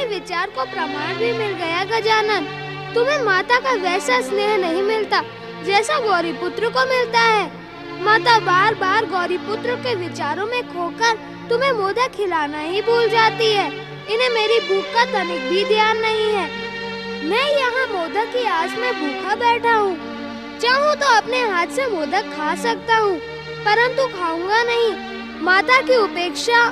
तुम्हारे विचार को प्रमाण भी मिल गया गजानन। तुम्हें माता का वैसा स्नेह नहीं मिलता जैसा गौरीपुत्र को मिलता है। माता बार बार गौरीपुत्र के विचारों में खोकर तुम्हें मोदक खिलाना ही भूल जाती है। इन्हें मेरी भूख का तनिक भी ध्यान नहीं है। मैं यहाँ मोदक की आस में भूखा बैठा हूँ। चाहूँ तो अपने हाथ से मोदक खा सकता हूँ, परंतु खाऊंगा नहीं। माता की उपेक्षा।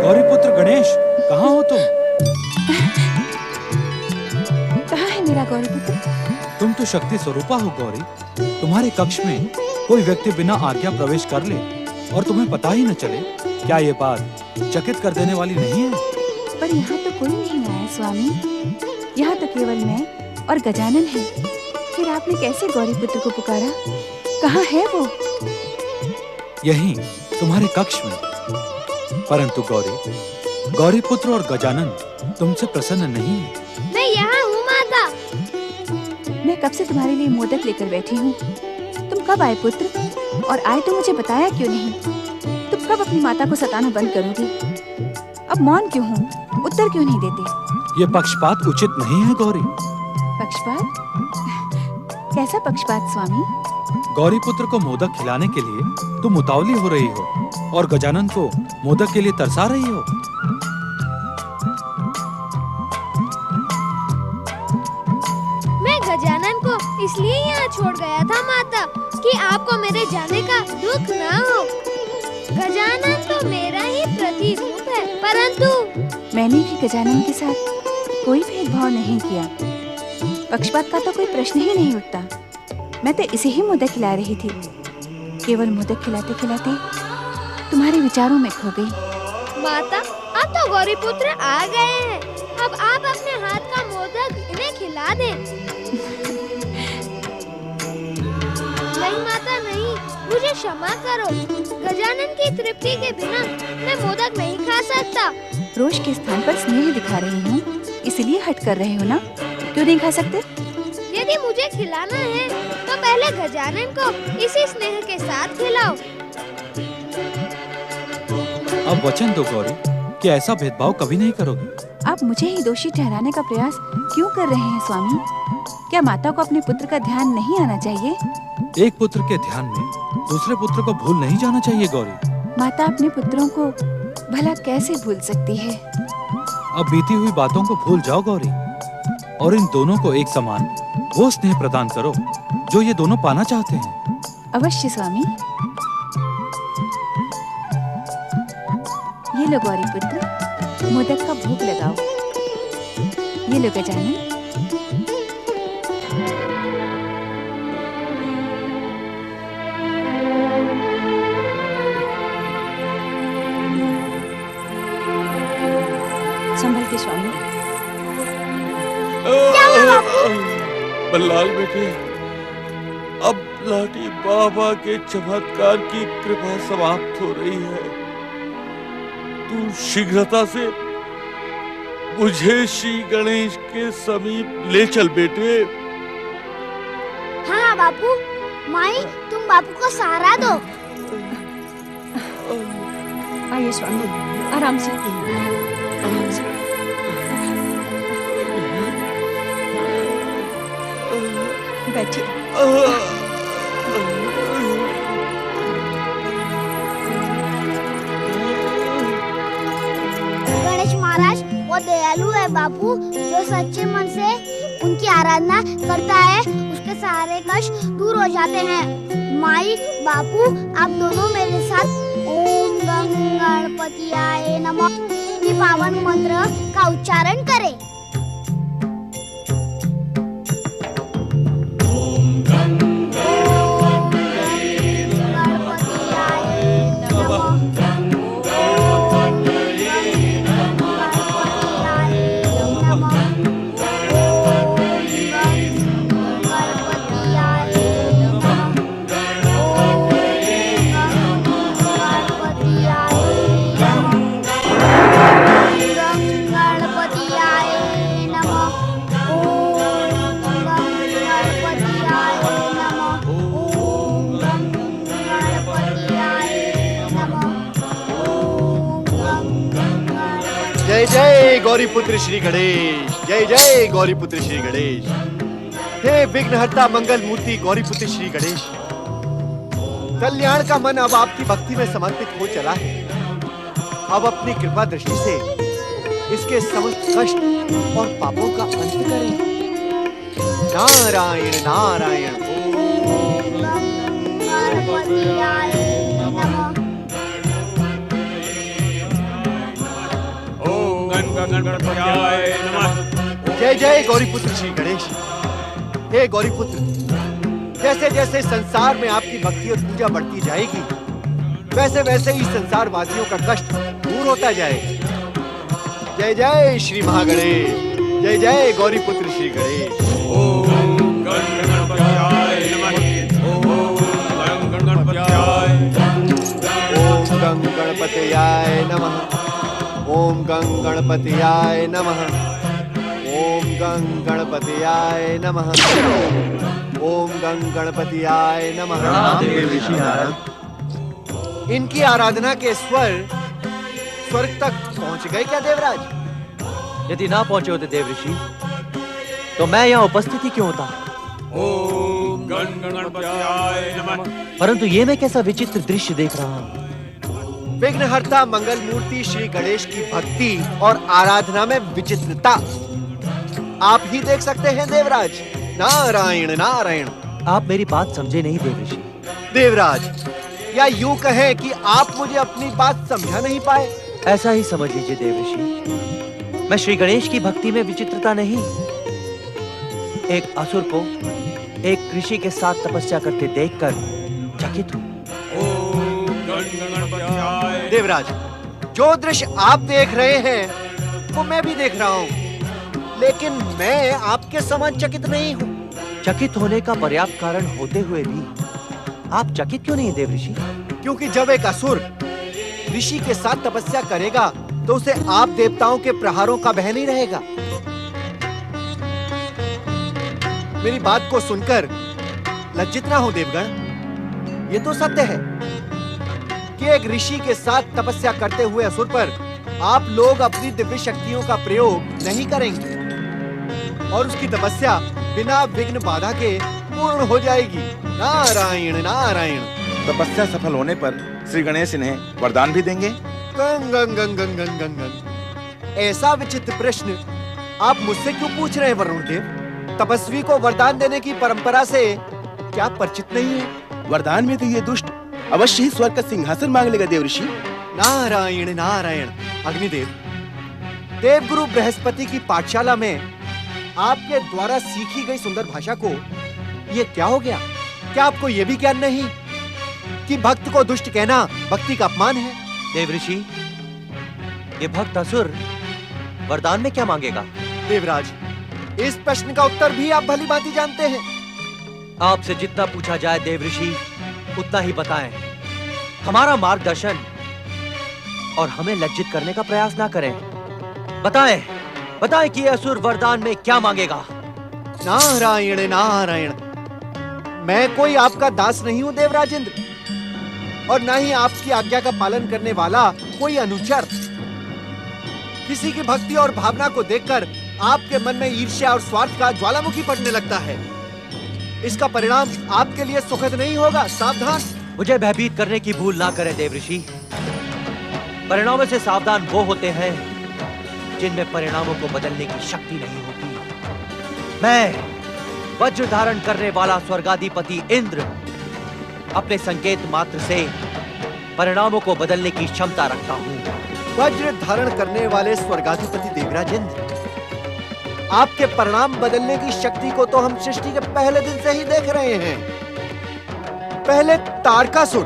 गौरीपुत्र गणेश, कहाँ हो तुम? कहाँ है मेरा गौरीपुत्र? तुम तो शक्ति स्वरूपा हो गौरी। तुम्हारे कक्ष में कोई व्यक्ति बिना आज्ञा प्रवेश कर ले और तुम्हें पता ही न चले, क्या ये बात चकित कर देने वाली नहीं है? पर यहाँ तो कोई नहीं आया स्वामी। यहाँ तो केवल मैं और गजानन है। फिर आपने कैसे गौरीपुत्र को पुकारा? कहाँ है वो? यहीं तुम्हारे कक्ष में। परंतु गौरीपुत्र और गजानन तुमसे प्रसन्न नहीं है। मैं यहाँ हूँ माता। मैं कब से तुम्हारे लिए मोदक लेकर बैठी हूँ। तुम कब आए पुत्र? और आए तो मुझे बताया क्यों नहीं? तुम कब अपनी माता को सताना बंद करोगी? अब मौन क्यों हो? उत्तर क्यों नहीं देते? ये पक्षपात उचित नहीं है गौरी। पक्षपात? कैसा पक्षपात स्वामी? गौरीपुत्र को मोदक खिलाने के लिए तुम उतावली हो रही हो और गजानन को मोदक के लिए तरसा रही हो। मैं गजानन को इसलिए यहाँ छोड़ गया था माता कि आपको मेरे जाने का दुख ना हो। गजानन तो मेरा ही प्रतिरूप है, परंतु मैंने भी गजानन के साथ कोई भेदभाव नहीं किया। पक्षपात का तो कोई प्रश्न ही नहीं उठता। मैं तो इसे ही मोदक खिला रही थी। केवल मोदक खिलाते खिलाते तुम्हारे विचारों में खो गई। माता, अब तो गौरीपुत्र आ गए हैं। अब आप अपने हाथ का मोदक इन्हें खिला दें। नहीं माता नहीं, मुझे क्षमा करो। गजानन की तृप्ति के बिना मैं मोदक नहीं खा सकता। रोष के स्थान पर स्नेह दिखा रही हूँ, इसलिए हट कर रहे हो ना? क्यों नहीं खा सकते? यदि मुझे खिलाना है तो पहले गजानन को इसी स्नेह के साथ खिलाओ। अब वचन दो गौरी कि ऐसा भेदभाव कभी नहीं करोगी। आप मुझे ही दोषी ठहराने का प्रयास क्यों कर रहे हैं स्वामी? क्या माता को अपने पुत्र का ध्यान नहीं आना चाहिए? एक पुत्र के ध्यान में दूसरे पुत्र को भूल नहीं जाना चाहिए गौरी। माता अपने पुत्रों को भला कैसे भूल सकती है? अब बीती हुई बातों को भूल जाओ गौरी और इन दोनों को एक समान वो स्नेह प्रदान करो जो ये दोनों पाना चाहते हैं। अवश्य स्वामी। ये लो गौरीपुत्र, मोदक का भोग लगाओ। ये लो गजानन। संभल के स्वामी। बल्लाल बेटे, अब लाठी बाबा के चमत्कार की कृपा समाप्त हो रही है। तू शीघ्रता से मुझे श्री गणेश के समीप ले चल बेटे। हाँ बापू। माई, तुम बापू को सहारा दो। आइए स्वामी, आराम से, आराम से। बैठिए। गणेश महाराज वो दयालु है बापू। जो सच्चे मन से उनकी आराधना करता है उसके सारे कष्ट दूर हो जाते हैं। माई, बापू, आप दोनों मेरे साथ ओम गंग गणपतियाय नमः की पावन मंत्र का उच्चारण करें। जय जय गौरीपुत्र श्री गणेश, जय जय गौरीपुत्र श्री गणेश। हे विघ्नहर्ता मंगल मूर्ति गौरीपुत्र श्री गणेश, कल्याण का मन अब आपकी भक्ति में समर्पित हो चला है। अब अपनी कृपा दृष्टि से इसके समस्त कष्ट और पापों का अंत करें। नारायण नारायण। जय जय गौरीपुत्र श्री गणेश। हे गौरीपुत्र, जैसे जैसे संसार में आपकी भक्ति और पूजा बढ़ती जाएगी, वैसे वैसे ही संसार वासियों का कष्ट दूर होता जाएगा। जय जय श्री महागणेश, जय जय गौरीपुत्र श्री गणेश। ओम गणपतयाय नमः। ओम गणपतयाय। ओम गं गणपतयाय नमः। ओम गं गणपतयाय नमः। ओम गं गणपतयाय नमः। ओम गं गणपतयाय नमः। इनकी आराधना के स्वर्ग तक पहुंच गए क्या देवराज? यदि ना पहुंचे होते देवऋषि, तो मैं यहाँ उपस्थित ही क्यों होता? ओम गणपतयाय नमः। परंतु ये मैं कैसा विचित्र दृश्य देख रहा हूँ। विघ्नहर्ता मंगल मूर्ति श्री गणेश की भक्ति और आराधना में विचित्रता आप ही देख सकते हैं देवराज। नारायण नारायण। आप मेरी बात समझे नहीं देवऋषि। देवराज, या यूं कहें कि आप मुझे अपनी बात समझा नहीं पाए। ऐसा ही समझ लीजिए देवऋषि। मैं श्री गणेश की भक्ति में विचित्रता नहीं, एक असुर को एक ऋषि के साथ तपस्या करते देखकर चकित हूँ। देवराज, जो दृश्य आप देख रहे हैं वो मैं भी देख रहा हूँ, लेकिन मैं आपके समान चकित नहीं हूँ। चकित होने का पर्याप्त कारण होते हुए भी आप चकित क्यों नहीं देवऋषि? क्योंकि जब एक असुर ऋषि के साथ तपस्या करेगा तो उसे आप देवताओं के प्रहारों का भय नहीं रहेगा। मेरी बात को सुनकर लज्जित ना हो देवगण। ये तो सत्य है कि एक ऋषि के साथ तपस्या करते हुए असुर पर आप लोग अपनी दिव्य शक्तियों का प्रयोग नहीं करेंगे और उसकी तपस्या बिना विघ्न बाधा के पूर्ण हो जाएगी। नारायण नारायण। तपस्या सफल होने पर श्री गणेश इन्हें वरदान भी देंगे? गंग गंग गंग गंग गंग गंग गंग। ऐसा विचित्र प्रश्न आप मुझसे क्यों पूछ रहे हैं वरुण देव? तपस्वी को वरदान देने की परंपरा से क्या परिचित नहीं है? वरदान में तो ये दुष्ट अवश्य ही स्वर्ग का सिंहासन मांग लेगा देवऋषि। नारायण नारायण। अग्निदेव, देवगुरु बृहस्पति की पाठशाला में आपके द्वारा सीखी गई सुंदर भाषा को ये क्या हो गया? क्या आपको ये भी ज्ञान नहीं कि भक्त को दुष्ट कहना भक्ति का अपमान है? देवऋषि, ये भक्त असुर वरदान में क्या मांगेगा? देवराज, इस प्रश्न का उत्तर भी आप भली भांति जानते हैं। आपसे जितना पूछा जाए देवऋषि उतना ही बताएं। हमारा मार्गदर्शन और हमें लज्जित करने का प्रयास ना करें। बताएं, बताएं कि असुर वरदान में क्या मांगेगा? नारायण नारायण। मैं कोई आपका दास नहीं हूं देवराजेंद्र, और ना ही आपकी आज्ञा का पालन करने वाला कोई अनुचर। किसी की भक्ति और भावना को देखकर आपके मन में ईर्ष्या और स्वार्थ का ज्वालामुखी फटने लगता है। इसका परिणाम आपके लिए सुखद नहीं होगा, सावधान। मुझे भयभीत करने की भूल ना करें देवऋषि। परिणामों से सावधान वो होते हैं जिनमें परिणामों को बदलने की शक्ति नहीं होती। मैं वज्र धारण करने वाला स्वर्गाधिपति इंद्र अपने संकेत मात्र से परिणामों को बदलने की क्षमता रखता हूँ। वज्र धारण करने वाले स्वर्गाधिपति देवराजेंद्र, आपके परिणाम बदलने की शक्ति को तो हम सृष्टि के पहले दिन से ही देख रहे हैं। पहले तारकासुर,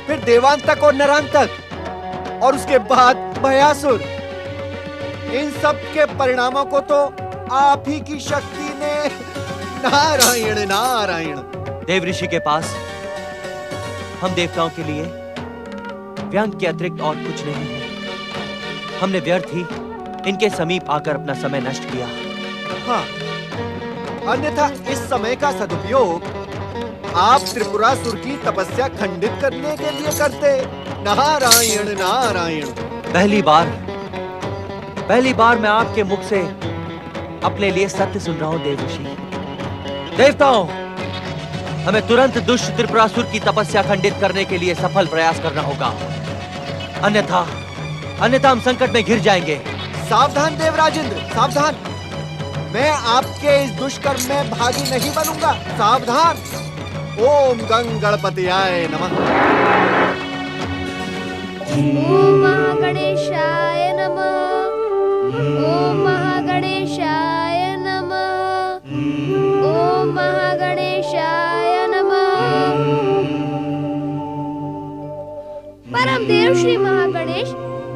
फिर देवांतक और नरांतक, और उसके बाद भयासुर। इन सब के परिणामों को तो आप ही की शक्ति ने। नारायण नारायण। देव ऋषि के पास हम देवताओं के लिए व्यंग के अतिरिक्त और कुछ नहीं है। हमने व्यर्थ ही इनके समीप आकर अपना समय नष्ट किया। हाँ, अन्यथा इस समय का सदुपयोग आप त्रिपुरासुर की तपस्या खंडित करने के लिए करते। नारायण नारायण। पहली बार मैं आपके मुख से अपने लिए सत्य सुन रहा हूं देव ऋषि। देवताओं, हमें तुरंत दुष्ट त्रिपुरासुर की तपस्या खंडित करने के लिए सफल प्रयास करना होगा, अन्यथा हम संकट में घिर जाएंगे। सावधान देवराजेंद्र, सावधान। मैं आपके इस दुष्कर्म में भागी नहीं बनूंगा। सावधान। ओम गंग गणपतियाय नमः। ओम महागणेशाय नमः। ओम महागणेशाय नमः। ओम महागणेशाय नमः। परम देव श्री महागणेश,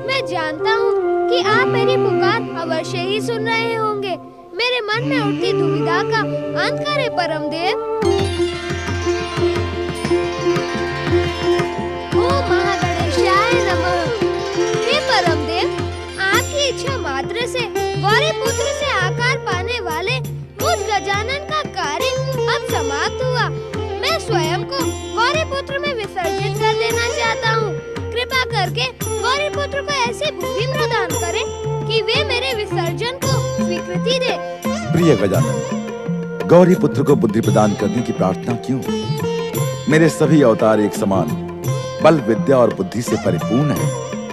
मैं जानता हूँ कि आप मेरी पुकार अवश्य ही सुन रहे होंगे। मेरे मन में उठती दुविधा का अंत करे परम देव। ओम महागणेशाय नमः। हे परम देव, आपकी इच्छा मात्र से गौरी पुत्र से आकार पाने वाले मुझ गजानन का कार्य अब समाप्त हुआ। मैं स्वयं को गौरी पुत्र में विसर्जित कर देना चाहता हूँ। कृपा करके गौरी पुत्र को ऐसी बुद्धि प्रदान करें कि वे मेरे विसर्जन को स्वीकृति दे। प्रिय गजानन, गौरी पुत्र को बुद्धि प्रदान करने की प्रार्थना क्यों? मेरे सभी अवतार एक समान बल, विद्या और बुद्धि से परिपूर्ण है।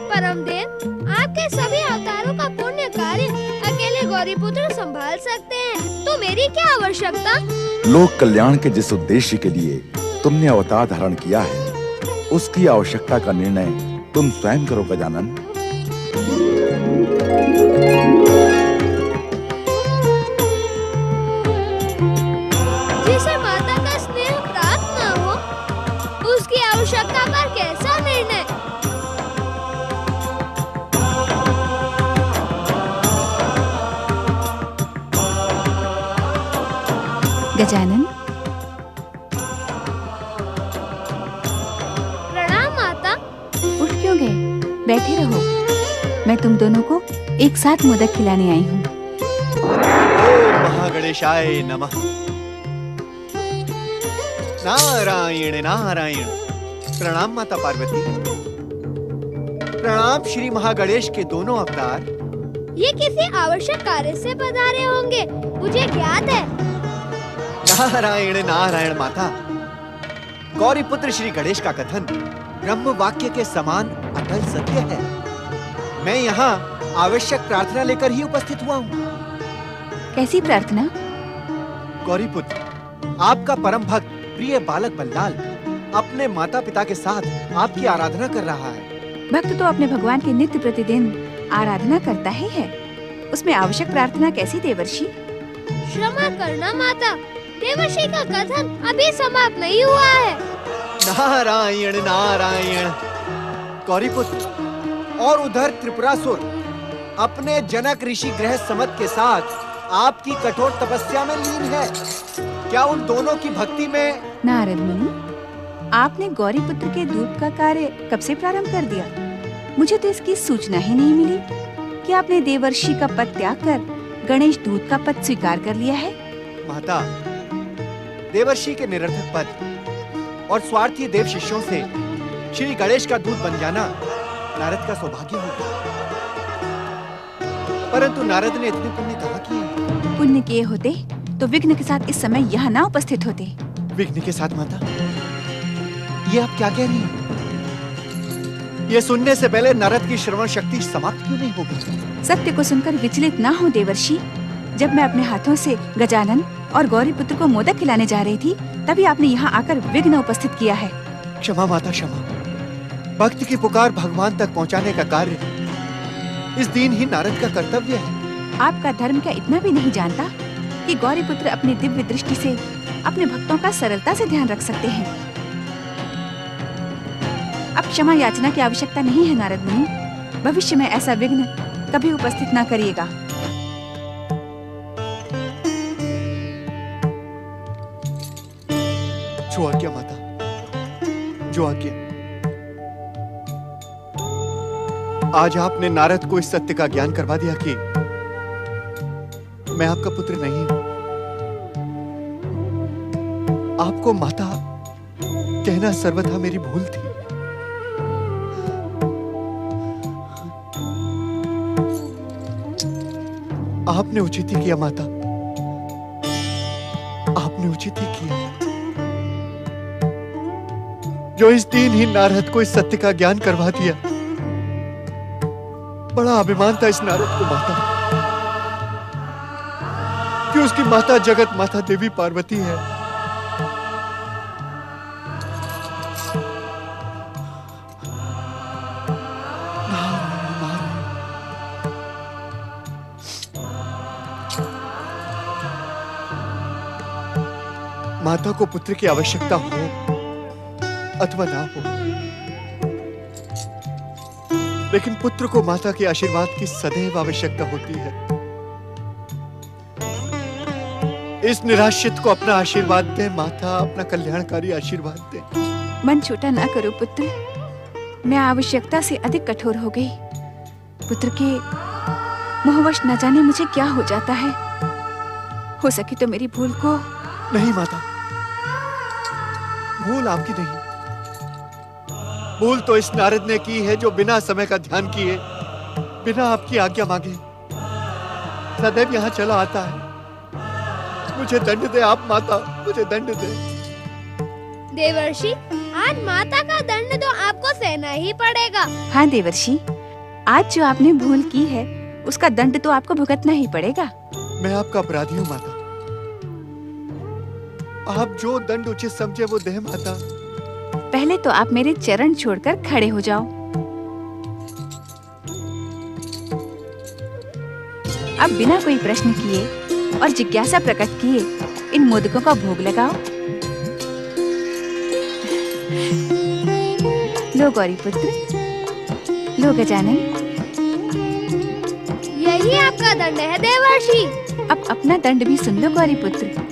परम देव, आपके सभी अवतारों का पुण्य कार्य अकेले गौरी पुत्र संभाल सकते हैं, तो मेरी क्या आवश्यकता? लोक कल्याण के जिस उद्देश्य के लिए तुमने अवतार धारण किया है, उसकी आवश्यकता का निर्णय तुम स्वयं करो गजानन। जिसे माता का स्नेह प्राप्त न हो, उसकी आवश्यकता पर कैसा निर्णय? गजानन, प्रणाम माता। उठ क्यों गए? बैठे रहो। मैं तुम दोनों को एक साथ मोदक खिलाने आई हूँ। ओम महागणेशाय नमः। नारायण नारायण। प्रणाम माता पार्वती। प्रणाम श्री महागणेश के दोनों अवतार। ये किसी आवश्यक कार्य से पधारे होंगे, मुझे ज्ञात है। नारायण नारायण माता। गौरी पुत्र श्री गणेश का कथन ब्रह्म वाक्य के समान अटल सत्य है। मैं यहाँ आवश्यक प्रार्थना लेकर ही उपस्थित हुआ हूँ। कैसी प्रार्थना? गौरी पुत्र, आपका परम भक्त प्रिय बालक बल्लाल अपने माता पिता के साथ आपकी आराधना कर रहा है। भक्त तो अपने भगवान की नित्य प्रतिदिन आराधना करता ही है, उसमें आवश्यक प्रार्थना कैसी देवर्षि? क्षमा करना माता, देवर्षि का कथन अभी समाप्त नहीं हुआ है। नारायण नारायण। गौरीपुत्र, और उधर त्रिपुरासुर अपने जनक ऋषि ग्रह समत के साथ आपकी कठोर तपस्या में लीन है। क्या उन दोनों की भक्ति में? नारद मुनि, आपने गौरी पुत्र के दूत का कार्य कब से प्रारंभ कर दिया? मुझे तो इसकी सूचना ही नहीं मिली कि आपने देवर्षि का पद त्याग कर गणेश दूत का पद स्वीकार कर लिया है। माता, देवर्षि के निरर्थक पद और स्वार्थी देव शिष्यों से श्री गणेश का दूत बन जाना नारद का सौभाग्य होगा। परंतु नारद ने इतने पुण्य कहाँ किए? पुण्य किए होते तो विघ्न के साथ इस समय यहाँ ना उपस्थित होते। विघ्न के साथ माता? ये आप क्या कह रही हैं? ये सुनने से पहले नारद की श्रवण शक्ति समाप्त क्यों नहीं होगी? सत्य को सुनकर विचलित ना हो देवर्षि। जब मैं अपने हाथों से गजानन और गौरी पुत्र को मोदक खिलाने जा रही थी, तभी आपने यहाँ आकर विघ्न उपस्थित किया है। क्षमा माता, क्षमा। भक्त की पुकार भगवान तक पहुंचाने का कार्य इस दीनहीन नारद का कर्तव्य है। आपका धर्म क्या इतना भी नहीं जानता कि गौरी पुत्र अपनी दिव्य दृष्टि से अपने भक्तों का सरलता से ध्यान रख सकते हैं। अब क्षमा याचना की आवश्यकता नहीं है नारद मुनि। भविष्य में ऐसा विघ्न कभी उपस्थित न करिएगा। जो आज्ञा माता, जो आज्ञा। आज आपने नारद को इस सत्य का ज्ञान करवा दिया कि मैं आपका पुत्र नहीं हूं। आपको माता कहना सर्वथा मेरी भूल थी। आपने उचित ही किया माता, आपने उचित ही किया जो इस दीनहीन नारद को इस सत्य का ज्ञान करवा दिया। बड़ा अभिमान था इस नारद को माता कि उसकी माता जगत माता देवी पार्वती है। माता को पुत्र की आवश्यकता हो अथवा ना हो, लेकिन पुत्र को माता के आशीर्वाद की सदैव आवश्यकता होती है। इस निराश्रित को अपना आशीर्वाद दे माता, अपना कल्याणकारी आशीर्वाद दे। मन छोटा ना करो पुत्र। मैं आवश्यकता से अधिक कठोर हो गई। पुत्र के मोहवश न जाने मुझे क्या हो जाता है। हो सके तो मेरी भूल को। नहीं माता, भूल आपकी नहीं। भूल तो इस नारद ने की है जो बिना समय का ध्यान किए, बिना आपकी आज्ञा मांगे सदैव यहाँ चला आता है। मुझे दंड दे आप माता, मुझे दंड दे। देवर्षि, आज माता का दंड तो आपको सहना ही पड़ेगा। हाँ देवर्षि, आज जो आपने भूल की है उसका दंड तो आपको भुगतना ही पड़ेगा। मैं आपका अपराधी हूँ माता। आप जो दंड उचित समझे वो दे माता। पहले तो आप मेरे चरण छोड़कर खड़े हो जाओ। अब बिना कोई प्रश्न किए और जिज्ञासा प्रकट किए इन मोदकों का भोग लगाओ। लो गौरी पुत्र, लो गजानन। यही आपका दंड है देवर्षि। अब अपना दंड भी सुन लो गौरी पुत्र।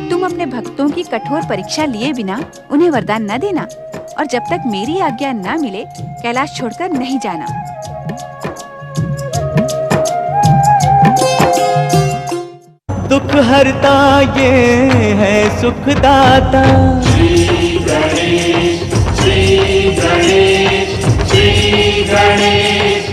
तुम अपने भक्तों की कठोर परीक्षा लिए बिना उन्हें वरदान न देना, और जब तक मेरी आज्ञा न मिले कैलाश छोड़कर नहीं जाना। दुख हरता ये है सुखदाता। श्री गणेश, श्री गणेश, श्री गणेश।